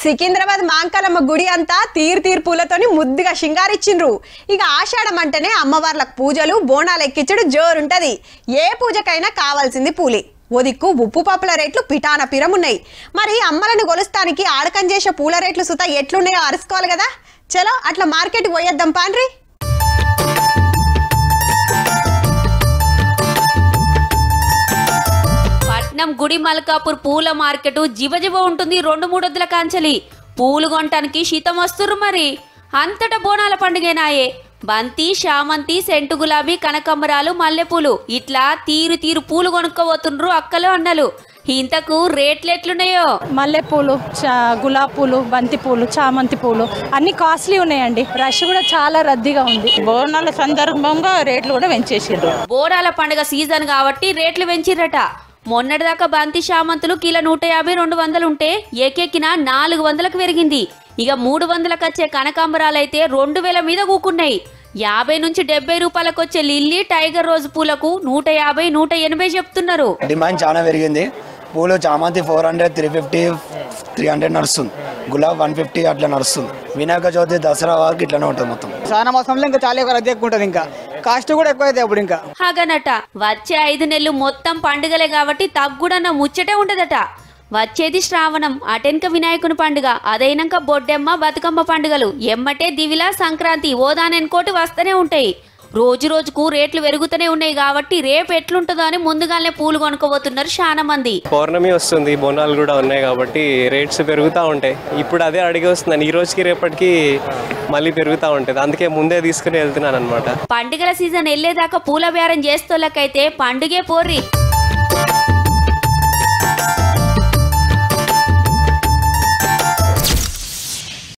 సికింద్రాబాద్ మాంకాలమ్మ గుడి అంతా తీరు పూలతోని ముద్దుగా షింగారిచ్చిండ్రు. ఇక ఆషాఢం అంటేనే అమ్మవార్లకు పూజలు బోనాలు ఎక్కించడు జోరుంటది. ఏ పూజకైనా కావాల్సింది పూలే. ఓ దిక్కు ఉప్పు పప్పుల రేట్లు పిటాన పిరమున్నాయి. మరి అమ్మలను గొలుస్తానికి ఆడకం చేసే పూల రేట్లు సుతా ఎట్లున్నాయో అరుసుకోవాలి కదా. చలో అట్లా మార్కెట్కి పోయేద్దాం పాండ్రి. పట్నం గుడి మల్కాపూర్ పూల మార్కెట్ జివజివ ఉంటుంది. 2-3 వద్దుల కాంచలి పూలు కొనటానికి శీతం వస్తుర్రు. మరి అంతటా బోనాల పండుగేనాయే. బంతి, చామంతి, సెంటు గులాబీ, కనకంబరాలు, మల్లెపూలు ఇట్లా తీరు పూలు కొనుక్కోబోతుండ్రు అక్కలు అన్నలు. ఇంతకు రేట్లు ఎట్లున్నాయో? మల్లెపూలు, గులాబీ పూలు, బంతి పూలు, చామంతి పూలు అన్ని కాస్ట్లీ ఉన్నాయండి. రష్ కూడా చాలా రద్దీగా ఉంది. బోనాల సందర్భంగా రేట్లు కూడా పెంచేసిండ్రు. బోనాల పండుగ సీజన్ కాబట్టి రేట్లు పెంచిర్రట. మొన్నటిదాకా బంతి చామంతులు కిలో 150-200 ఉంటే ఏకెక్కిన 400కు పెరిగింది. ఇక 300లకు వచ్చే కనకాంబరాలైతే 2000 మీద కూకున్నాయి. 50 నుంచి 70 రూపాయలకు వచ్చే లిల్లీ, టైగర్ రోజు పూలకు 150-180 చెప్తున్నారు. డిమాండ్ చాలా పెరిగింది. పూలు చామంతి 400, 350, 300 నడుస్తుంది. గులాబ్ 150 అట్లా నడుస్తుంది. వినాయక చవితి, దసరా వరకు ఇట్లానే ఉంటుంది మొత్తం. చాలా మాసంలో ఇంకా చాలా రద్దీ ఎక్కువ ఉంటుంది. ఇంకా కాస్ట్ కూడా ఎక్కువ అవుతాయి అప్పుడు. ఇంకా హాగనట వచ్చే 5 నెలలు మొత్తం పండుగలే కాబట్టి తగ్గుడన్న ముచ్చటే ఉండదట. వచ్చేది శ్రావణం, అటెన్క వినాయకుని పండుగ, అదైనాక బొడ్డెమ్మ, బతుకమ్మ పండుగలు, ఎమ్మటే దివిలా, సంక్రాంతి, ఓదానెనుకోటి వస్తూనే ఉంటాయి. రోజుకు రేట్లు పెరుగుతూనే ఉన్నాయి కాబట్టి రేపు ఎట్లుంటుందో అని ముందుగానే పూలు కొనుక్కోబోతున్నారు చాలా మంది. పౌర్ణమి వస్తుంది, బోనాలు కూడా ఉన్నాయి కాబట్టి రేట్స్ పెరుగుతూ ఉంటాయి. ఇప్పుడు అదే అడిగి వస్తున్నాను, ఈ రోజుకి రేపటికి మళ్ళీ పెరుగుతూ ఉంటుంది. అందుకే ముందే తీసుకుని వెళ్తున్నాను అనమాట. పండుగల సీజన్ వెళ్లేదాకా పూల బేరం చేస్తోళ్ళకైతే పండుగే పోర్రి.